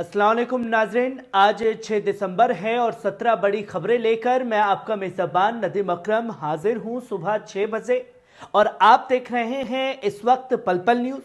अस्सलाम वालेकुम नाज़रीन, आज 6 दिसंबर है और 17 बड़ी खबरें लेकर मैं आपका मेज़बान नदीम अकरम हाजिर हूं सुबह 6 बजे और आप देख रहे हैं इस वक्त पल पल न्यूज़।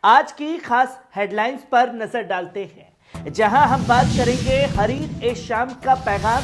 आज की खास हेडलाइंस पर नजर डालते हैं, जहां हम बात करेंगे हरीर ए शाम का पैगाम,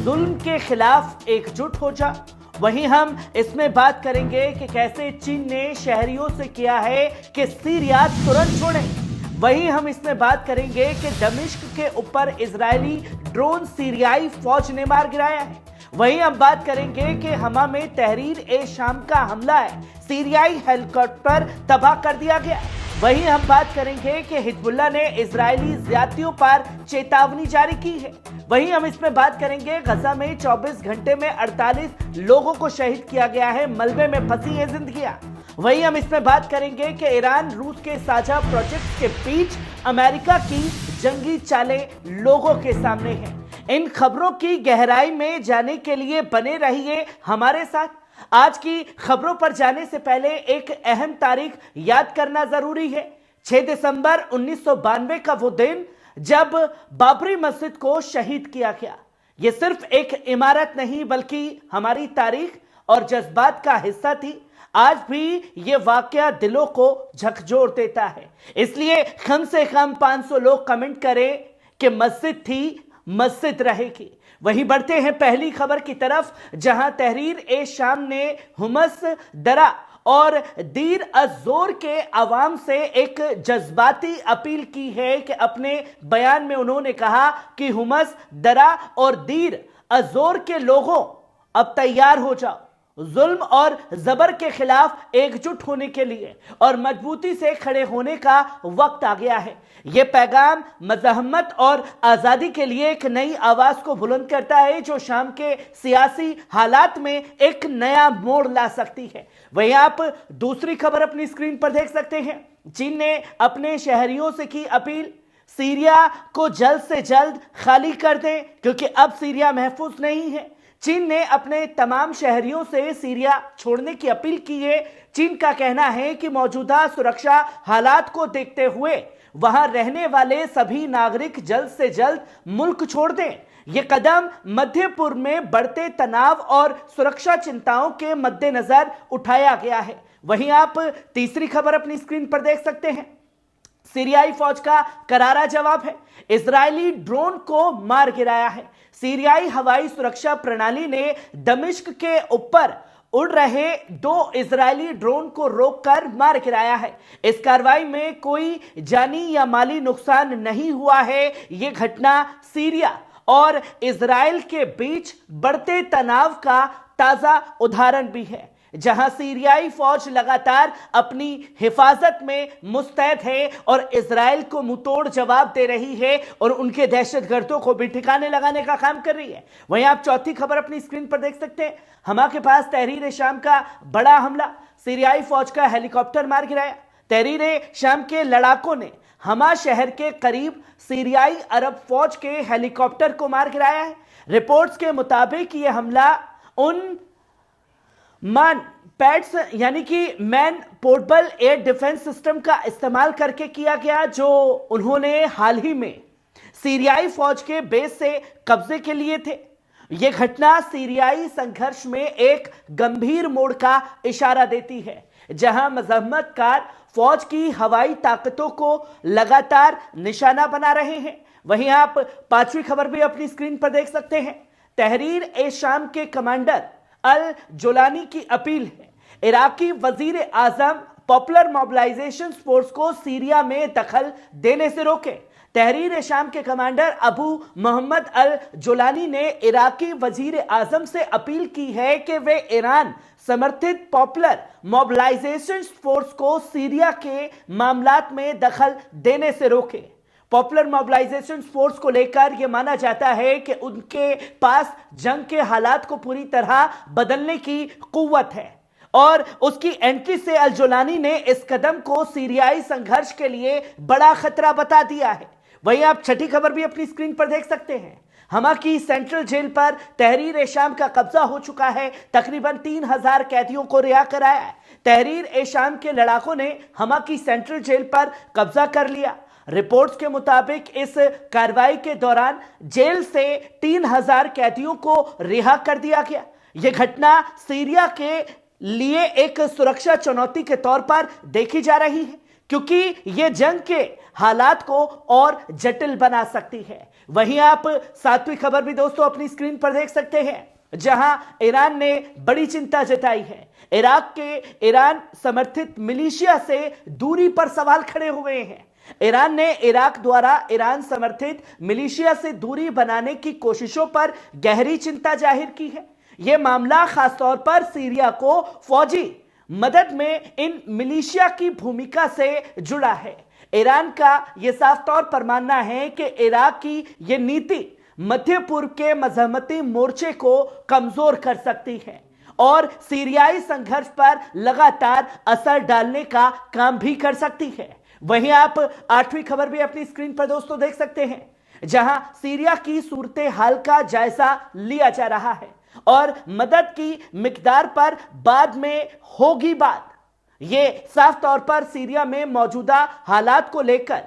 जुल्म के खिलाफ एकजुट हो जा। वहीं हम इसमें बात करेंगे कि कैसे चीन ने शहरियों से किया है कि सीरिया तुरंत छोड़ें। वहीं हम इसमें बात करेंगे कि दमिश्क के ऊपर इजरायली ड्रोन सीरियाई फौज ने मार गिराया है। वहीं हम बात करेंगे कि हमा में तहरीर ए शाम का हमला है, सीरियाई हेलीकॉप्टर तबाह कर दिया गया। वहीं हम बात करेंगे कि हिजबुल्लाह ने इजरायली ज्यादतियों पर चेतावनी जारी की है। वहीं हम इसमें बात करेंगे गजा में 24 घंटे में 48 लोगों को शहीद किया गया है, मलबे में फंसी है जिंदगियां। वहीं हम इसमें बात करेंगे कि ईरान रूस के साझा प्रोजेक्ट के बीच अमेरिका की जंगी चालें लोगों के सामने हैं। इन खबरों की गहराई में जाने के लिए बने रहिए हमारे साथ। आज की खबरों पर जाने से पहले एक अहम तारीख याद करना जरूरी है। 6 दिसंबर 1992 का वो दिन जब बाबरी मस्जिद को शहीद किया गया। ये सिर्फ एक इमारत नहीं बल्कि हमारी तारीख और जज्बात का हिस्सा थी। आज भी ये वाकया दिलों को झकझोर देता है, इसलिए कम से कम 500 लोग कमेंट करें कि मस्जिद थी, मस्जिद रहेगी। वहीं बढ़ते हैं पहली खबर की तरफ, जहां तहरीर ए शाम ने हुमस दरा और दीर अज़ोर के अवाम से एक जज्बाती अपील की है कि अपने बयान में उन्होंने कहा कि हुमस दरा और दीर अज़ोर के लोगों, अब तैयार हो जाओ, जुल्म और जबर के खिलाफ एकजुट होने के लिए और मजबूती से खड़े होने का वक्त आ गया है। यह पैगाम मज़हमत और आज़ादी के लिए एक नई आवाज को बुलंद करता है, जो शाम के सियासी हालात में एक नया मोड़ ला सकती है। वहीं आप दूसरी खबर अपनी स्क्रीन पर देख सकते हैं। चीन ने अपने शहरियों से की अपील, सीरिया को जल्द से जल्द खाली कर दें क्योंकि अब सीरिया महफूज नहीं है। चीन ने अपने तमाम शहरियों से सीरिया छोड़ने की अपील की है। चीन का कहना है कि मौजूदा सुरक्षा हालात को देखते हुए वहां रहने वाले सभी नागरिक जल्द से जल्द मुल्क छोड़ दें। यह कदम मध्य पूर्व में बढ़ते तनाव और सुरक्षा चिंताओं के मद्देनजर उठाया गया है। वहीं आप तीसरी खबर अपनी स्क्रीन पर देख सकते हैं। सीरियाई फौज का करारा जवाब है, इजरायली ड्रोन को मार गिराया है। सीरियाई हवाई सुरक्षा प्रणाली ने दमिश्क के ऊपर उड़ रहे 2 इजरायली ड्रोन को रोककर मार गिराया है। इस कार्रवाई में कोई जानी या माली नुकसान नहीं हुआ है। यह घटना सीरिया और इजराइल के बीच बढ़ते तनाव का ताजा उदाहरण भी है, जहां सीरियाई फौज लगातार अपनी हिफाजत में मुस्तैद है और इजराइल को मुंहतोड़ जवाब दे रही है और उनके दहशतगर्दों को भी ठिकाने लगाने का काम कर रही है। वहीं आप चौथी खबर अपनी स्क्रीन पर देख सकते हैं। हमा के पास तहरीर ए शाम का बड़ा हमला, सीरियाई फौज का हेलीकॉप्टर मार गिराया। तहरीर ए शाम के लड़ाकों ने हमा शहर के करीब सीरियाई अरब फौज के हेलीकॉप्टर को मार गिराया है। रिपोर्ट्स के मुताबिक यह हमला उन मान पैड्स यानी कि man portable air defence system का इस्तेमाल करके किया गया, जो उन्होंने हाल ही में सीरियाई फौज के बेस से कब्जे के लिए थे। यह घटना सीरियाई संघर्ष में एक गंभीर मोड़ का इशारा देती है, जहां मजम्मतकार फौज की हवाई ताकतों को लगातार निशाना बना रहे हैं। वहीं आप पांचवी खबर भी अपनी स्क्रीन पर देख सकते हैं। तहरीर ए शाम के कमांडर अल जोलानी की अपील है, इराकी वजीर आजम पॉपुलर मोबिलाइजेशन फोर्स को सीरिया में दखल देने से रोके। तहरीर ए शाम के कमांडर अबू मोहम्मद अल जोलानी ने इराकी वजीर आजम से अपील की है कि वे ईरान समर्थित पॉपुलर मोबिलाइजेशन फोर्स को सीरिया के मामलात में दखल देने से रोके। पॉपुलर मोबिलाइजेशन फोर्स को लेकर यह माना जाता है कि उनके पास जंग के हालात को पूरी तरह बदलने की कुव्वत है और उसकी एंट्री से अल जोलानी ने इस कदम को सीरियाई संघर्ष के लिए बड़ा खतरा बता दिया है। वहीं आप छठी खबर भी अपनी स्क्रीन पर देख सकते हैं। हमा की सेंट्रल जेल पर तहरीर ए शाम का कब्जा हो चुका है। तकरीबन 3000 कैदियों को रिहा कराया है। तहरीर ए शाम के लड़ाकों ने हमा की सेंट्रल जेल पर कब्जा कर लिया। रिपोर्ट्स के मुताबिक इस कार्रवाई के दौरान जेल से 3000 कैदियों को रिहा कर दिया गया। यह घटना सीरिया के लिए एक सुरक्षा चुनौती के तौर पर देखी जा रही है, क्योंकि यह जंग के हालात को और जटिल बना सकती है। वहीं आप सातवीं खबर भी दोस्तों अपनी स्क्रीन पर देख सकते हैं, जहां ईरान ने बड़ी चिंता जताई है। इराक के ईरान समर्थित मिलिशिया से दूरी पर सवाल खड़े हुए हैं। ईरान ने इराक द्वारा ईरान समर्थित मिलिशिया से दूरी बनाने की कोशिशों पर गहरी चिंता जाहिर की है। यह मामला खासतौर पर सीरिया को फौजी मदद में इन मिलिशिया की भूमिका से जुड़ा है। ईरान का यह साफ तौर पर मानना है कि इराक की यह नीति मध्य पूर्व के मजहमती मोर्चे को कमजोर कर सकती है और सीरियाई संघर्ष पर लगातार असर डालने का काम भी कर सकती है। वहीं आप आठवीं खबर भी अपनी स्क्रीन पर दोस्तों देख सकते हैं, जहां सीरिया की सूरत हाल का जायजा लिया जा रहा है और मदद की मिकदार पर बाद में होगी बात। यह साफ तौर पर सीरिया में मौजूदा हालात को लेकर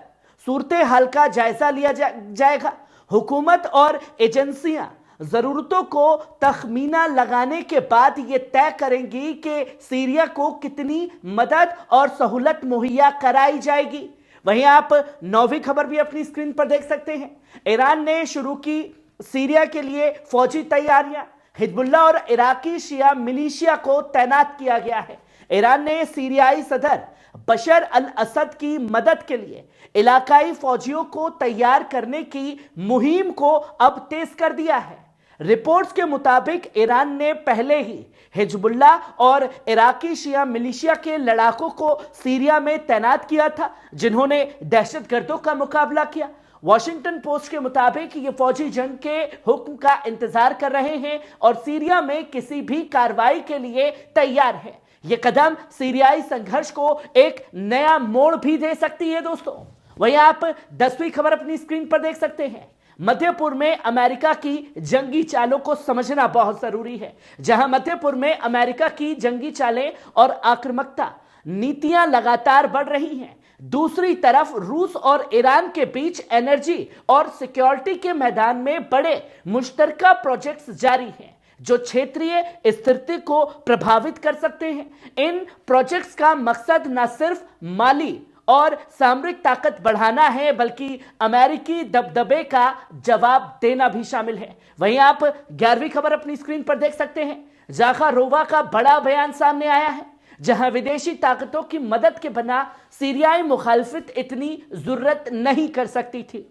सूरत हाल का जायजा लिया जाएगा। हुकूमत और एजेंसियां जरूरतों को तखमीना लगाने के बाद यह तय करेंगी कि सीरिया को कितनी मदद और सहूलत मुहैया कराई जाएगी। वहीं आप नौवीं खबर भी अपनी स्क्रीन पर देख सकते हैं। ईरान ने शुरू की सीरिया के लिए फौजी तैयारियां। हिजबुल्लाह और इराकी शिया मिलिशिया को तैनात किया गया है। ईरान ने सीरियाई सदर बशर अल असद की मदद के लिए इलाकाई फौजियों को तैयार करने की मुहिम को अब तेज कर दिया है। रिपोर्ट्स के मुताबिक ईरान ने पहले ही हिजबुल्लाह और इराकी शिया मिलिशिया के लड़ाकों को सीरिया में तैनात किया था, जिन्होंने दहशतगर्दों का मुकाबला किया। वॉशिंगटन पोस्ट के मुताबिक ये फौजी जंग के हुक्म का इंतजार कर रहे हैं और सीरिया में किसी भी कार्रवाई के लिए तैयार है। यह कदम सीरियाई संघर्ष को एक नया मोड़ भी दे सकती है दोस्तों। वहीं आप 10वीं खबर अपनी स्क्रीन पर देख सकते हैं। मध्य पूर्व में अमेरिका की जंगी चालों को समझना बहुत जरूरी है। जहां मध्य पूर्व में अमेरिका की जंगी चालें और आक्रामकता नीतियां लगातार बढ़ रही हैं, दूसरी तरफ रूस और ईरान के बीच एनर्जी और सिक्योरिटी के मैदान में बड़े मुश्तरका प्रोजेक्ट्स जारी हैं, जो क्षेत्रीय स्थिरता को प्रभावित कर सकते हैं। इन प्रोजेक्ट्स का मकसद न सिर्फ माली और सामरिक ताकत बढ़ाना है, बल्कि अमेरिकी दबदबे का जवाब देना भी शामिल है। वहीं आप 11वीं खबर अपनी स्क्रीन पर देख सकते हैं। जाखारोवा का बड़ा बयान सामने आया है, जहां विदेशी ताकतों की मदद के बिना सीरियाई मुखालफत इतनी जरूरत नहीं कर सकती थी।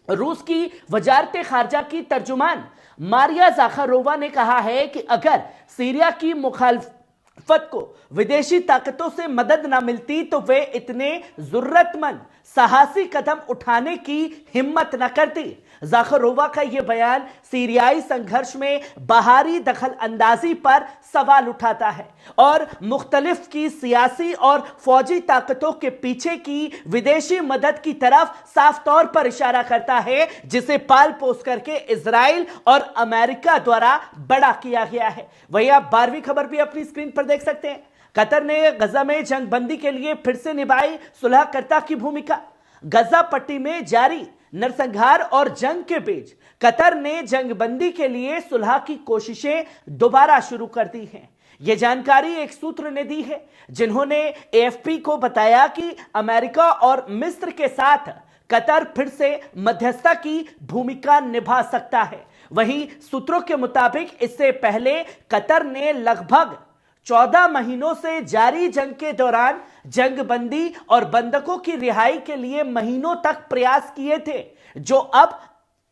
रूस की वजारत खारजा की तर्जुमान मारिया जाखारोवा ने कहा है कि अगर सीरिया की मुखालफत को विदेशी ताकतों से मदद ना मिलती तो वे इतने जरूरतमंद साहसी कदम उठाने की हिम्मत न करती। जाखारोवा का यह बयान सीरियाई संघर्ष में बाहरी दखल अंदाजी पर सवाल उठाता है और मुख्तलिफ की सियासी और फौजी ताकतों के पीछे की विदेशी मदद की तरफ साफ तौर पर इशारा करता है, जिसे पाल पोस करके इजराइल और अमेरिका द्वारा बड़ा किया गया है। वहीं आप 12वीं खबर भी अपनी स्क्रीन पर देख सकते हैं। कतर ने गजा में जंगबंदी के लिए फिर से निभाई सुलहकर्ता की भूमिका। गजा पट्टी में जारी नरसंहार और जंग के बीच कतर ने जंगबंदी के लिए सुलह की कोशिशें दोबारा शुरू कर दी हैं। यह जानकारी एक सूत्र ने दी है, जिन्होंने एएफपी को बताया कि अमेरिका और मिस्र के साथ कतर फिर से मध्यस्थता की भूमिका निभा सकता है। वहीं सूत्रों के मुताबिक इससे पहले कतर ने लगभग 14 महीनों से जारी जंग के दौरान जंगबंदी और बंधकों की रिहाई के लिए महीनों तक प्रयास किए थे, जो अब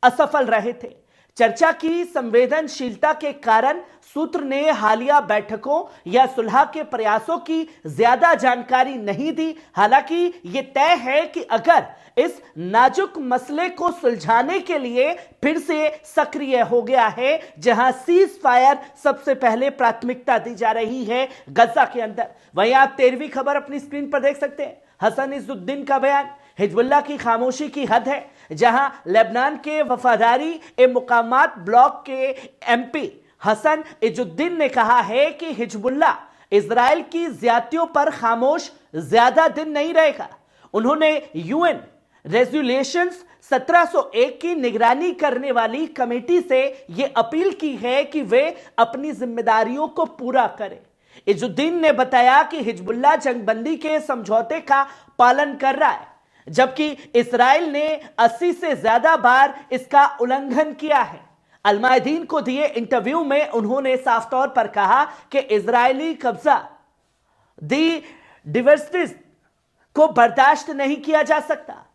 असफल रहे थे। चर्चा की संवेदनशीलता के कारण सूत्र ने हालिया बैठकों या सुलह के प्रयासों की ज्यादा जानकारी नहीं दी। हालांकि यह तय है कि अगर इस नाजुक मसले को सुलझाने के लिए फिर से सक्रिय हो गया है, जहां सीज फायर सबसे पहले प्राथमिकता दी जा रही है गजा के अंदर। वहीं आप 13वीं खबर अपनी स्क्रीन पर देख सकते हैं। हसन इजुद्दीन का बयान, हिजबुल्लाह की खामोशी की हद है। जहां लेबनान के वफादारी ए मुकामात ब्लॉक के एमपी हसन इजुद्दीन ने कहा है कि हिजबुल्लाह इजराइल की ज्यादतियों पर खामोश ज्यादा दिन नहीं रहेगा। उन्होंने यूएन रेजोल्यूशंस 1701 की निगरानी करने वाली कमेटी से यह अपील की है कि वे अपनी जिम्मेदारियों को पूरा करें। इजुद्दीन ने बताया कि हिजबुल्लाह जंगबंदी के समझौते का पालन कर रहा है, जबकि इस्राएल ने 80 से ज्यादा बार इसका उल्लंघन किया है। अलमायदीन को दिए इंटरव्यू में उन्होंने साफ तौर पर कहा कि इजरायली कब्जा दी डिवर्सिटीज को बर्दाश्त नहीं किया जा सकता।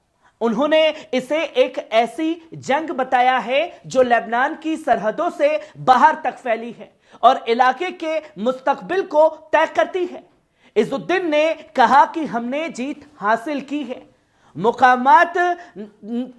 उन्होंने इसे एक ऐसी जंग बताया है जो लेबनान की सरहदों से बाहर तक फैली है और इलाके के मुस्तकबिल को तय करती है। इजुद्दीन ने कहा कि हमने जीत हासिल की है, मुकामात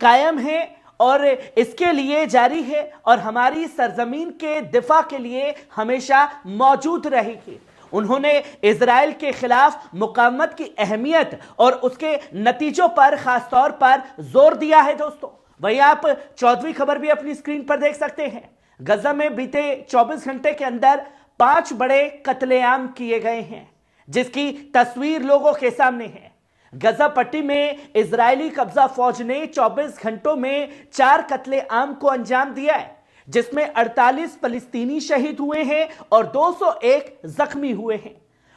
कायम है और इसके लिए जारी है और हमारी सरजमीन के दिफा के लिए हमेशा मौजूद रहेगी। उन्होंने इजराइल के खिलाफ मुकावमत की अहमियत और उसके नतीजों पर खासतौर पर जोर दिया है। दोस्तों, वहीं आप 14वीं खबर भी अपनी स्क्रीन पर देख सकते हैं। गजा में बीते 24 घंटे के अंदर 5 बड़े कत्लेआम किए गए हैं, जिसकी तस्वीर लोगों के सामने है। गजा पट्टी में इजरायली कब्जा फौज ने 24 घंटों में 4 कत्लेआम को अंजाम दिया है, जिसमें 48 फलस्तीनी शहीद हुए हैं और 201 जख्मी हुए हैं।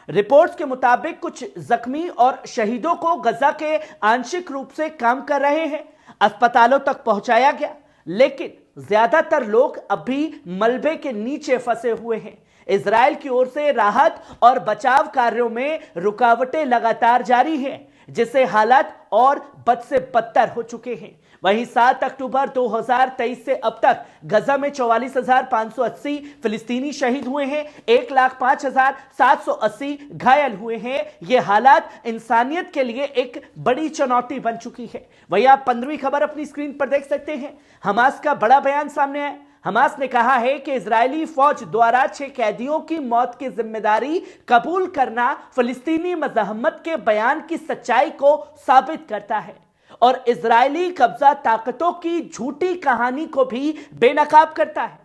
रिपोर्ट्स के मुताबिक कुछ जख्मी और शहीदों को गजा के आंशिक रूप से काम कर रहे हैं अस्पतालों तक पहुंचाया गया, लेकिन ज्यादातर लोग अभी मलबे के नीचे फंसे हुए हैं। इजराइल की ओर से राहत और बचाव कार्यों में रुकावटें लगातार जारी हैं, जिससे हालात और बद से बदतर हो चुके हैं। वहीं 7 अक्टूबर 2023 से अब तक गजा में 44,580 फिलिस्तीनी शहीद हुए हैं, 1,05,780 घायल हुए हैं। ये हालात इंसानियत के लिए एक बड़ी चुनौती बन चुकी है। वहीं आप 15वीं खबर अपनी स्क्रीन पर देख सकते हैं। हमास का बड़ा बयान सामने आया। हमास ने कहा है कि इजरायली फौज द्वारा 6 कैदियों की मौत की जिम्मेदारी कबूल करना फिलिस्तीनी मज़ाहमत के बयान की सच्चाई को साबित करता है और इजरायली कब्जा ताकतों की झूठी कहानी को भी बेनकाब करता है।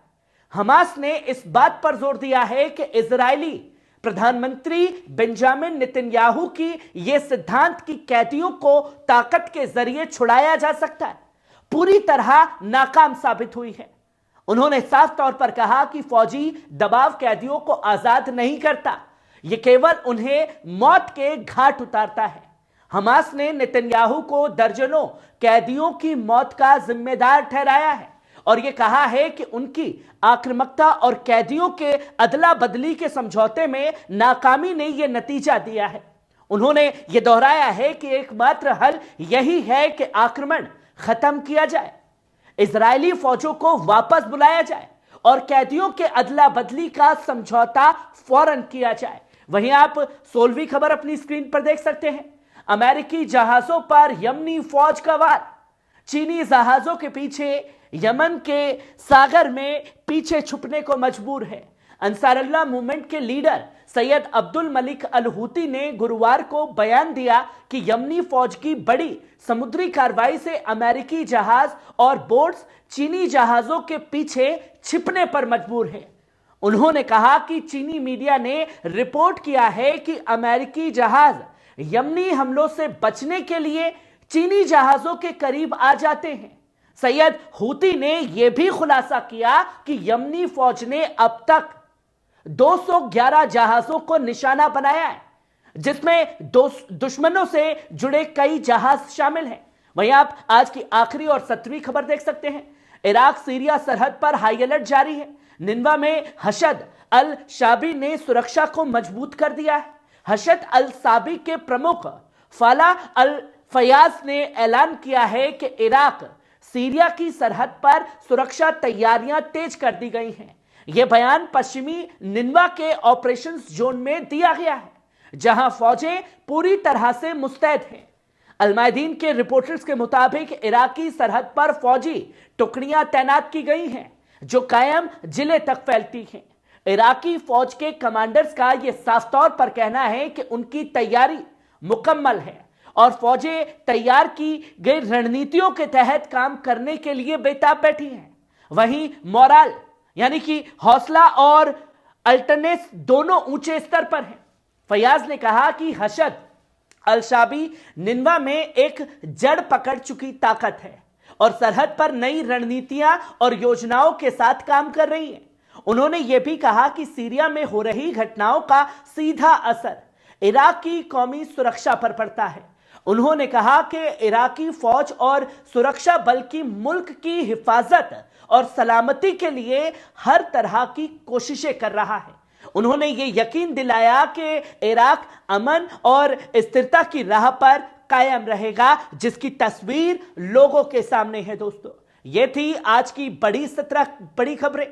हमास ने इस बात पर जोर दिया है कि इजरायली प्रधानमंत्री बेंजामिन नेतन्याहू की यह सिद्धांत की कैदियों को ताकत के जरिए छुड़ाया जा सकता है, पूरी तरह नाकाम साबित हुई है। उन्होंने साफ तौर पर कहा कि फौजी दबाव कैदियों को आजाद नहीं करता, यह केवल उन्हें मौत के घाट उतारता है। हमास ने नेतन्याहू को दर्जनों कैदियों की मौत का जिम्मेदार ठहराया है और यह कहा है कि उनकी आक्रामकता और कैदियों के अदला बदली के समझौते में नाकामी ने यह नतीजा दिया है। उन्होंने यह दोहराया है कि एकमात्र हल यही है कि आक्रमण खत्म किया जाए, इजरायली फौजों को वापस बुलाया जाए और कैदियों के अदला बदली का समझौता फौरन किया जाए। वहीं आप 16वीं खबर अपनी स्क्रीन पर देख सकते हैं। अमेरिकी जहाजों पर यमनी फौज का वार। चीनी जहाजों के पीछे यमन के सागर में पीछे छुपने को मजबूर है। अंसारुल्लाह मूवमेंट के leader Syed Abdul Malik al Houthi ने गुरुवार को बयान दिया कि यमनी फौज की बड़ी समुद्री कार्रवाई से अमेरिकी जहाज और बोट्स चीनी जहाजों के पीछे छिपने पर मजबूर हैं। उन्होंने कहा कि चीनी मीडिया ने रिपोर्ट किया है कि अमेरिकी जहाज यमनी हमलों से बचने के लिए चीनी जहाजों के करीब आ जाते हैं। सैयद हूती ने यह भी खुलासा किया कि यमनी फौज ने अब तक 211 जहाजों को निशाना बनाया है, जिसमें दुश्मनों से जुड़े कई जहाज शामिल हैं। वहीं आप आज की आखिरी और 7वीं खबर देख सकते हैं। इराक सीरिया सरहद पर हाई अलर्ट जारी है। निनवा में हशद अल शाबी ने सुरक्षा को मजबूत कर दिया है। हशद अल शाबी के प्रमुख फाला अल फयाज ने ऐलान किया है कि इराक सीरिया की सरहद पर सुरक्षा तैयारियां तेज कर दी गई हैं। यह बयान पश्चिमी निनवा के ऑपरेशंस जोन में दिया गया है, जहां फौजें पूरी तरह से मुस्तैद हैं। अलमायदीन के रिपोर्टर्स के मुताबिक इराकी सरहद पर फौजी टुकड़ियां तैनात की गई हैं, जो कायम जिले तक फैलती हैं। इराकी फौज के कमांडर्स का यह साफ तौर पर कहना है कि उनकी तैयारी मुकम्मल है और फौजें तैयार की गई रणनीतियों के तहत काम करने के लिए बेताब बैठी हैं। वहीं मोराल यानी कि हौसला और अल्टरनेस दोनों ऊंचे स्तर पर हैं। फयाज ने कहा कि हशद अल-शाबी निन्वा में एक जड़ पकड़ चुकी ताकत है और सरहद पर नई रणनीतियां और योजनाओं के साथ काम कर रही है। उन्होंने यह भी कहा कि सीरिया में हो रही घटनाओं का सीधा असर इराक की कौमी सुरक्षा पर पड़ता है। उन्होंने कहा कि इराकी फौज और सुरक्षा बल की मुल्क की हिफाजत और सलामती के लिए हर तरह की कोशिशें कर रहा है। उन्होंने ये यकीन दिलाया कि इराक अमन और स्थिरता की राह पर कायम रहेगा, जिसकी तस्वीर लोगों के सामने है। दोस्तों, ये थी आज की बड़ी 17 बड़ी खबरें।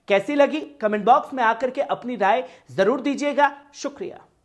कैसी लगी कमेंट बॉक्स में आकर के अपनी राय जरूर दीजिएगा। शुक्रिया।